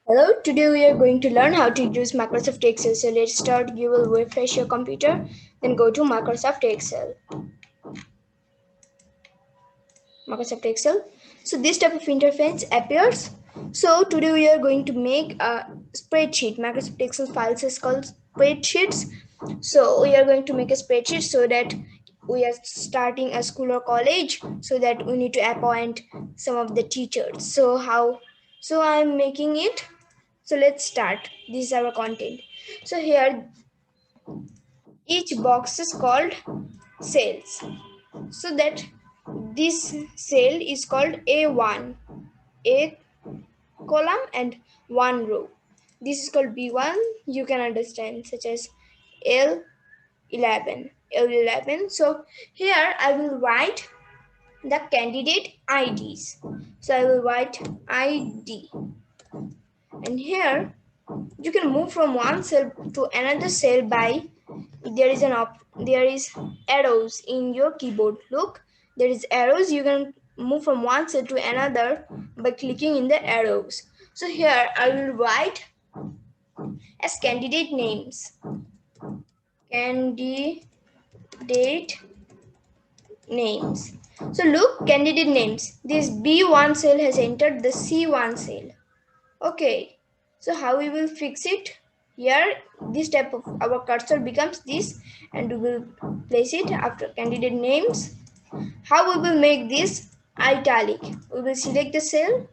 Hello, today we are going to learn how to use Microsoft Excel. So let's start. You will refresh your computer, then go to Microsoft Excel. Microsoft Excel. So this type of interface appears. So today we are going to make a spreadsheet. Microsoft Excel files is called spreadsheets. So we are going to make a spreadsheet so that we are starting a school or college, so that we need to appoint some of the teachers. So I'm making it. So let's start. This is our content. So here each box is called cells. So that this cell is called A1, A column and one row. This is called B1. You can understand, such as L11, L11. So here I will write the candidate IDs. So I will write ID, and here you can move from one cell to another cell by there is arrows in your keyboard. Look, there is arrows. You can move from one cell to another by clicking in the arrows. So here I will write as candidate names. Candidate names. So look, candidate names. This B1 cell has entered the C1 cell. Okay, so how we will fix it? Here, this type of our cursor becomes this, and we will place it after candidate names. How we will make this italic? We will select the cell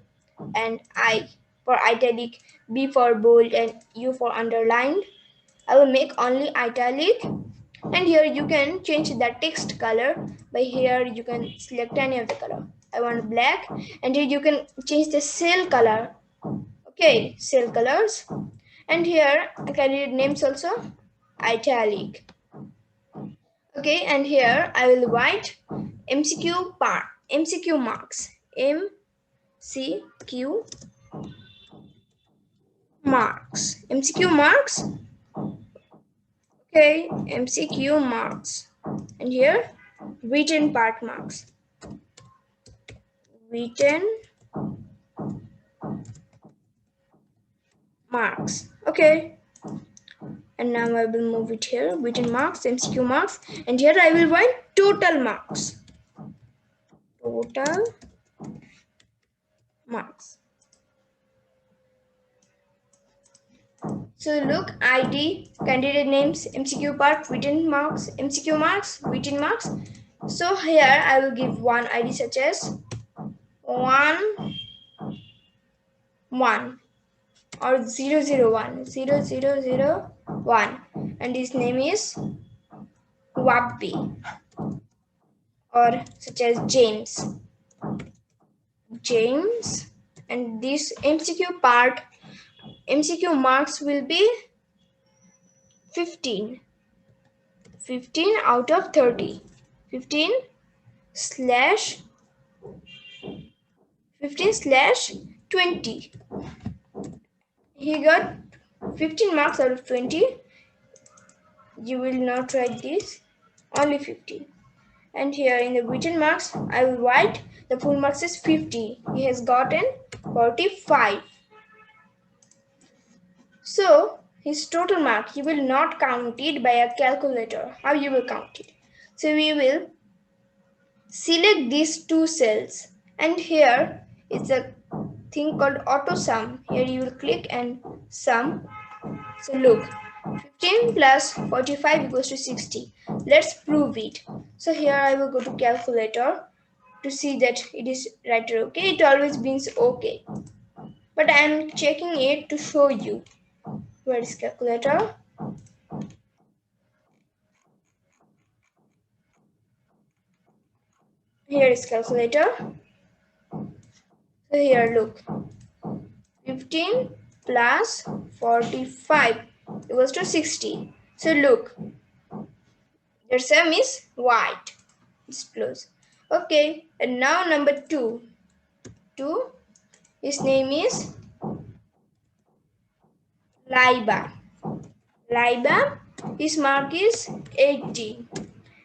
and I for italic, B for bold, and U for underlined. I will make only italic, and here you can change the text color. By here you can select any of the color. I want black, and here you can change the cell color. Okay, cell colors, and here candidate names also italic. Okay, and here I will write MCQ marks, MCQ MCQ marks. Okay, MCQ marks, and here written part marks, written marks. Okay, and now I will move it here, written marks, MCQ marks, and here I will write total marks. Total marks. So look, ID, candidate names, MCQ part, written marks, MCQ marks, written marks. So here I will give one ID such as 1 or 001, 0001, and his name is Wabby, or such as James, and this MCQ part, MCQ marks will be 15 out of 30, 15 slash 20. He got 15 marks out of 20. You will not write this, only 15. And here in the written marks, I will write the full marks is 50. He has gotten 45. So his total mark, you will not count it by a calculator. How you will count it? So we will select these two cells, and here is a thing called auto sum. Here you will click and sum. So look, 15 plus 45 equals to 60. Let's prove it. So here I will go to calculator to see that it is right or okay. It always means okay, but I am checking it to show you. Where is calculator? Here is calculator. So here look, 15 plus 45 equals to 60. So look, their sum is white. It's close. Okay, and now number 2. His name is Laiba. His mark is 80,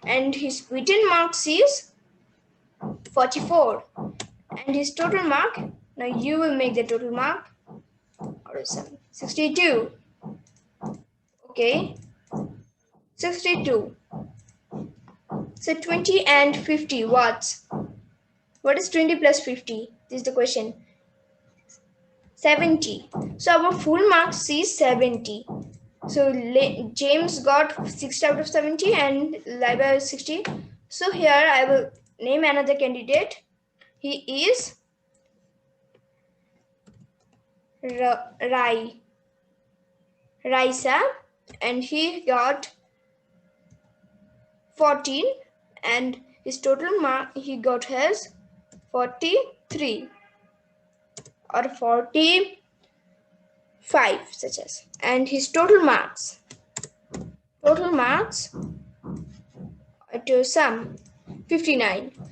and his written marks is 44, and his total mark, now you will make the total mark or sum. 62. Okay. 62. So 20 and 50. What is 20 plus 50? This is the question. 70. So our full marks is 70. So James got 60 out of 70 and Liba 60. So here I will name another candidate. He is Raisa, and he got 14, and his total mark he got has 43 or 45 such as, and his total marks to sum 59.